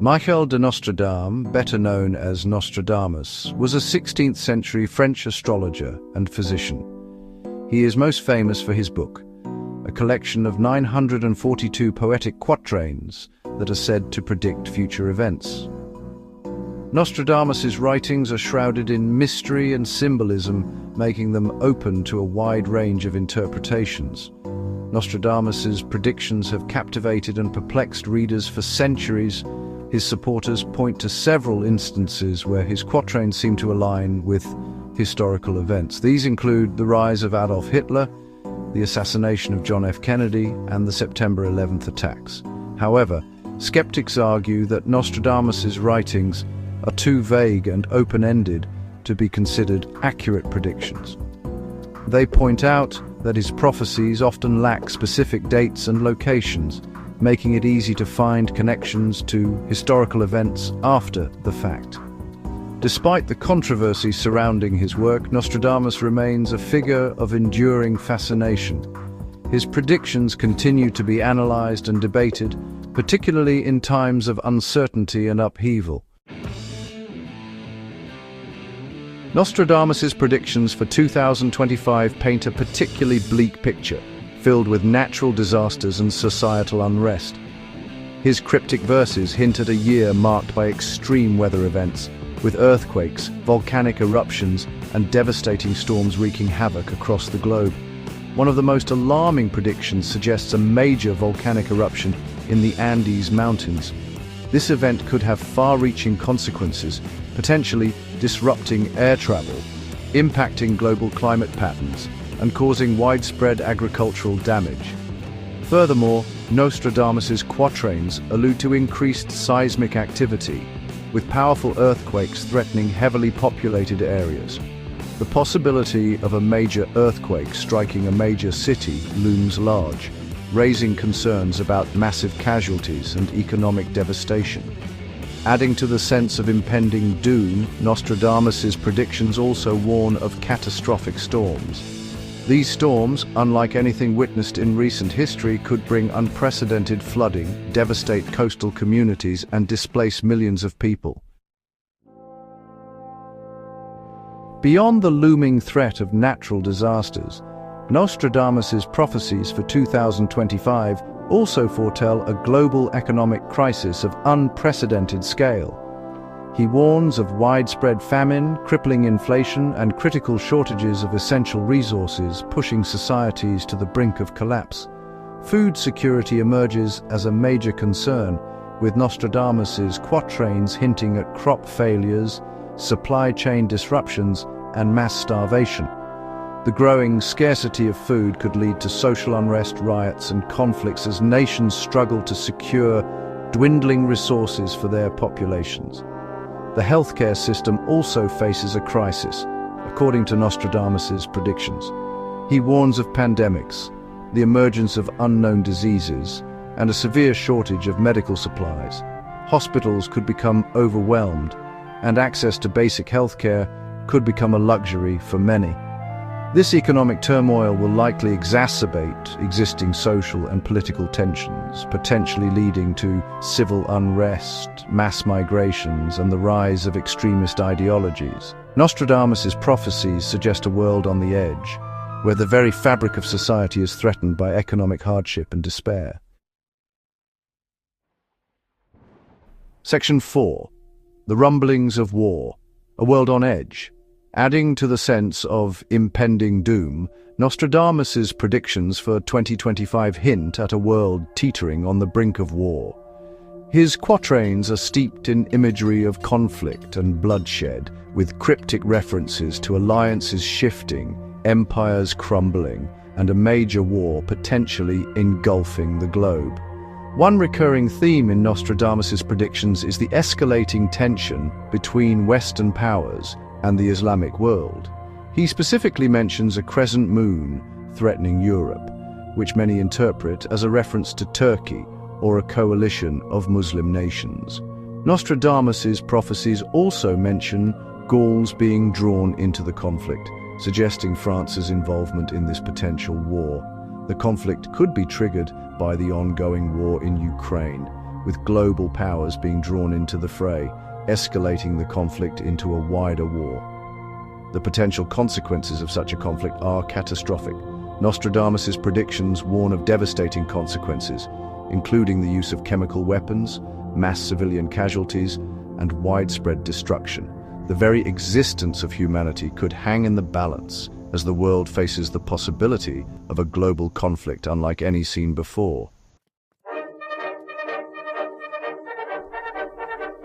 Michel de Nostradam, better known as Nostradamus, was a 16th century French astrologer and physician. He is most famous for his book, a collection of 942 poetic quatrains that are said to predict future events. Nostradamus's writings are shrouded in mystery and symbolism, making them open to a wide range of interpretations. Nostradamus's predictions have captivated and perplexed readers for centuries. His supporters point to several instances where his quatrains seem to align with historical events. These include the rise of Adolf Hitler, the assassination of John F. Kennedy, and the September 11th attacks. However, skeptics argue that Nostradamus's writings are too vague and open-ended to be considered accurate predictions. They point out that his prophecies often lack specific dates and locations, making it easy to find connections to historical events after the fact. Despite the controversy surrounding his work, Nostradamus remains a figure of enduring fascination. His predictions continue to be analyzed and debated, particularly in times of uncertainty and upheaval. Nostradamus's predictions for 2025 paint a particularly bleak picture, filled with natural disasters and societal unrest. His cryptic verses hint at a year marked by extreme weather events, with earthquakes, volcanic eruptions, and devastating storms wreaking havoc across the globe. One of the most alarming predictions suggests a major volcanic eruption in the Andes Mountains. This event could have far-reaching consequences, potentially disrupting air travel, impacting global climate patterns, and causing widespread agricultural damage. Furthermore, Nostradamus's quatrains allude to increased seismic activity, with powerful earthquakes threatening heavily populated areas. The possibility of a major earthquake striking a major city looms large, raising concerns about massive casualties and economic devastation. Adding to the sense of impending doom, Nostradamus's predictions also warn of catastrophic storms. These storms, unlike anything witnessed in recent history, could bring unprecedented flooding, devastate coastal communities, and displace millions of people. Beyond the looming threat of natural disasters, Nostradamus's prophecies for 2025 also foretell a global economic crisis of unprecedented scale. He warns of widespread famine, crippling inflation, and critical shortages of essential resources, pushing societies to the brink of collapse. Food security emerges as a major concern, with Nostradamus's quatrains hinting at crop failures, supply chain disruptions, and mass starvation. The growing scarcity of food could lead to social unrest, riots, and conflicts as nations struggle to secure dwindling resources for their populations. The healthcare system also faces a crisis, according to Nostradamus's predictions. He warns of pandemics, the emergence of unknown diseases, and a severe shortage of medical supplies. Hospitals could become overwhelmed, and access to basic healthcare could become a luxury for many. This economic turmoil will likely exacerbate existing social and political tensions, potentially leading to civil unrest, mass migrations, and the rise of extremist ideologies. Nostradamus's prophecies suggest a world on the edge, where the very fabric of society is threatened by economic hardship and despair. Section 4. The rumblings of war. A world on edge. Adding to the sense of impending doom, Nostradamus's predictions for 2025 hint at a world teetering on the brink of war. His quatrains are steeped in imagery of conflict and bloodshed, with cryptic references to alliances shifting, empires crumbling, and a major war potentially engulfing the globe. One recurring theme in Nostradamus's predictions is the escalating tension between Western powers and the Islamic world. He specifically mentions a crescent moon threatening Europe, which many interpret as a reference to Turkey or a coalition of Muslim nations. Nostradamus's prophecies also mention Gauls being drawn into the conflict, suggesting France's involvement in this potential war. The conflict could be triggered by the ongoing war in Ukraine, with global powers being drawn into the fray, escalating the conflict into a wider war. The potential consequences of such a conflict are catastrophic. Nostradamus' predictions warn of devastating consequences, including the use of chemical weapons, mass civilian casualties, and widespread destruction. The very existence of humanity could hang in the balance as the world faces the possibility of a global conflict unlike any seen before.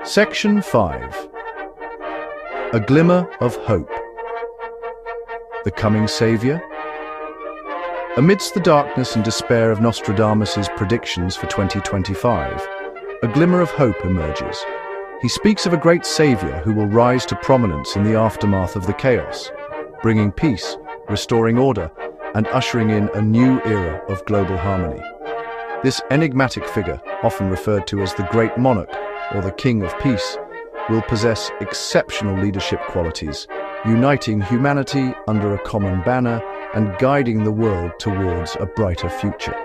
Section 5. A Glimmer of Hope. The Coming Savior? Amidst the darkness and despair of Nostradamus' predictions for 2025, a glimmer of hope emerges. He speaks of a great savior who will rise to prominence in the aftermath of the chaos, bringing peace, restoring order, and ushering in a new era of global harmony. This enigmatic figure, often referred to as the Great Monarch or the King of Peace, will possess exceptional leadership qualities, uniting humanity under a common banner and guiding the world towards a brighter future.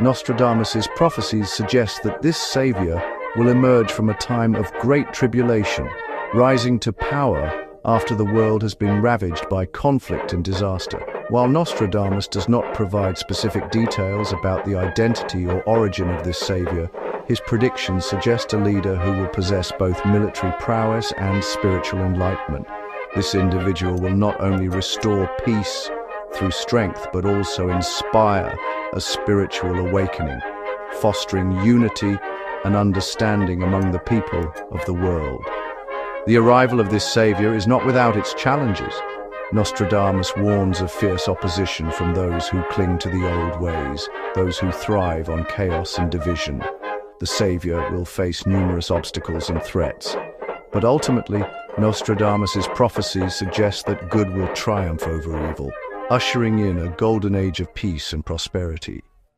Nostradamus' prophecies suggest that this savior will emerge from a time of great tribulation, rising to power after the world has been ravaged by conflict and disaster. While Nostradamus does not provide specific details about the identity or origin of this savior, his predictions suggest a leader who will possess both military prowess and spiritual enlightenment. This individual will not only restore peace through strength, but also inspire a spiritual awakening, fostering unity and understanding among the people of the world. The arrival of this savior is not without its challenges. Nostradamus warns of fierce opposition from those who cling to the old ways, those who thrive on chaos and division. The savior will face numerous obstacles and threats, but ultimately, Nostradamus' prophecies suggest that good will triumph over evil, ushering in a golden age of peace and prosperity.